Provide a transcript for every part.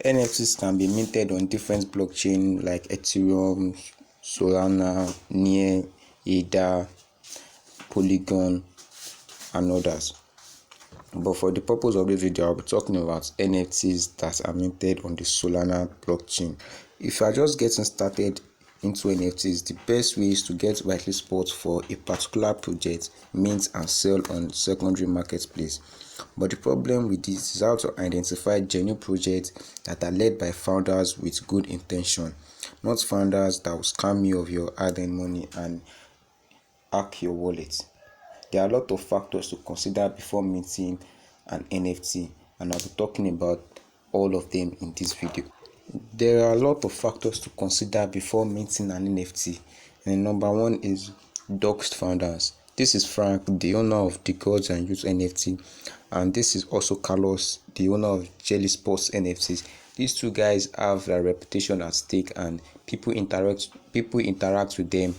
NFTs can be minted on different blockchains like Ethereum, Solana, ADA, Polygon, and others. But for the purpose of this video, I'll be talking about NFTs that are minted on the Solana blockchain. If you are just getting started into NFTs, the best way is to get whitelist spots for a particular project, mint and sell on secondary marketplace. But the problem with this is how to identify genuine projects that are led by founders with good intention, not founders that will scam you of your hard-earned money and hack your wallet. There are a lot of factors to consider before minting an NFT, and I'll be talking about all of them in this video. There are a lot of factors to consider before minting an NFT, and number one is doxed founders. This is Frank, the owner of the Gods and Youth NFT, and this is also Carlos, the owner of Jelly Sports NFTs. These two guys have their reputation at stake, and people interact with them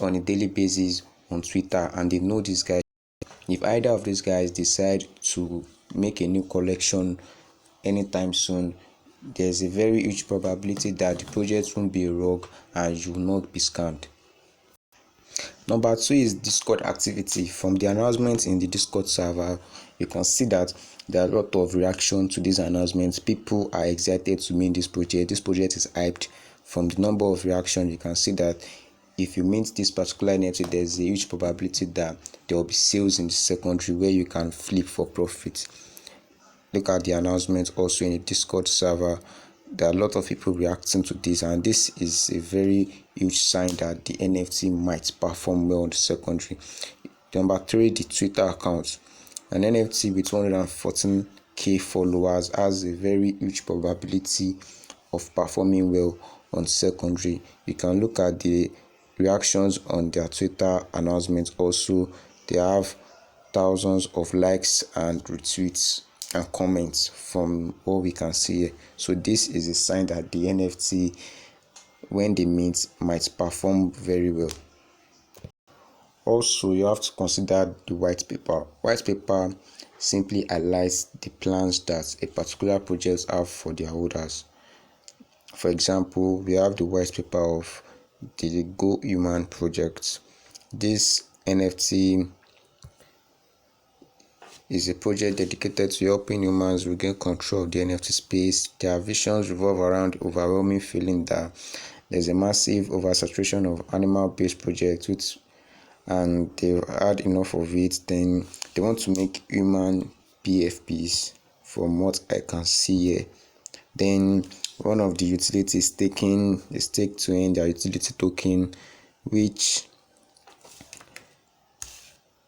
on a daily basis on Twitter, and they know these guys. If either of these guys decide to make a new collection anytime soon, there's a very huge probability that the project won't be a rogue and you will not be scammed. Number two is Discord activity. From the announcements in the Discord server, you can see that there are a lot of reaction to these announcements. People are excited to mint this project. This project is hyped. From the number of reactions, you can see that if you mint this particular NFT, there's a huge probability that there will be sales in the secondary where you can flip for profit. Look at the announcement also in the Discord server. There are a lot of people reacting to this, and this is a very huge sign that the NFT might perform well on the secondary. Number three, the Twitter account. An NFT with 114k followers has a very huge probability of performing well on secondary. You can look at the reactions on their Twitter announcements. Also, they have thousands of likes and retweets and comments from what we can see here. So this is a sign that the NFT, when they mint, might perform very well. Also, you have to consider the white paper. White paper simply highlights the plans that a particular project have for their holders. For example, we have the white paper of the Go Human project. This NFT is a project dedicated to helping humans regain control of the NFT space. Their visions revolve around the overwhelming feeling that there's a massive oversaturation of animal-based projects, and they've had enough of it. Then they want to make human PFPs, from what I can see here. Then one of the utilities taking a stake to earn their utility token, which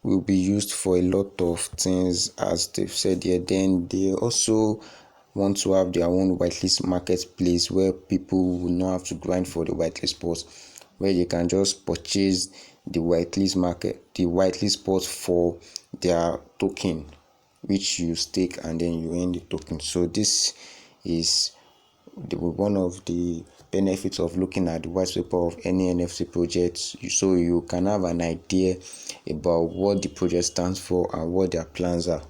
will be used for a lot of things, as they've said here. Then they also want to have their own whitelist marketplace where people will not have to grind for the whitelist spots, where you can just purchase the whitelist spots for their token, which you stake and then you earn the token. So this is one of the benefits of looking at the white paper of any NFT project, so you can have an idea about what the project stands for and what their plans are.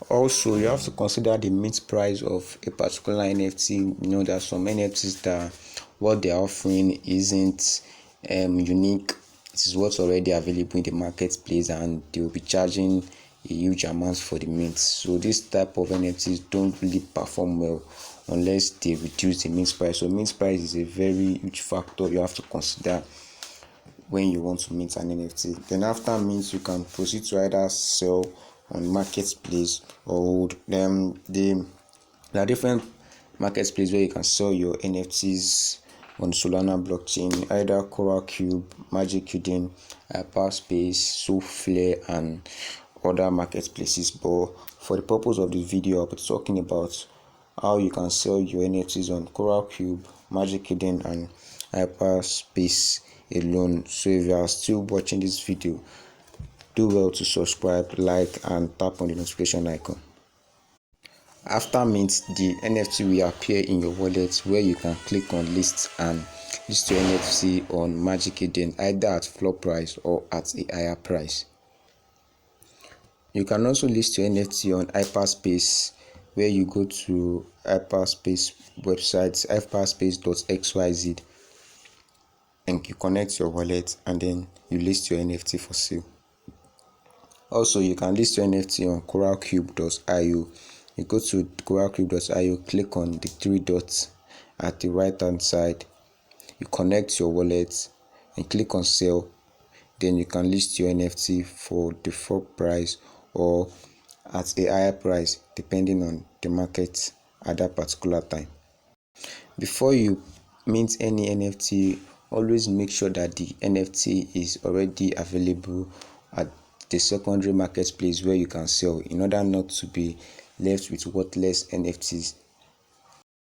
Also, you have to consider the mint price of a particular NFT. You know, there are some NFTs that what they are offering isn't unique. It is what's already available in the marketplace, and they will be charging a huge amount for the mint. So this type of NFTs don't really perform well unless they reduce the mint price. So mint price is a very huge factor you have to consider when you want to mint an NFT. Then after mint, you can proceed to either sell on marketplace or hold them. There are different marketplaces where you can sell your NFTs on Solana blockchain, either Coral Cube, Magic Eden, Hyperspace, Souffle, and other marketplaces. But for the purpose of this video, I'll be talking about how you can sell your NFTs on Coral Cube, Magic Eden, and Hyperspace alone. So if you are still watching this video, do well to subscribe, like, and tap on the notification icon. After mint, the NFT will appear in your wallet, where you can click on list and list your NFT on Magic Eden, either at floor price or at a higher price. You can also list your NFT on Hyperspace where you go to hyperspace websites, hyperspace.xyz, and you connect your wallet, and then you list your NFT for sale. Also, you can list your NFT on coralcube.io. You go to coralcube.io, click on the three dots at the right hand side, you connect your wallet and click on sell. Then you can list your NFT for the default price or at a higher price depending on the market at that particular time. Before you mint any NFT, always make sure that the NFT is already available at the secondary marketplace where you can sell, in order not to be left with worthless NFTs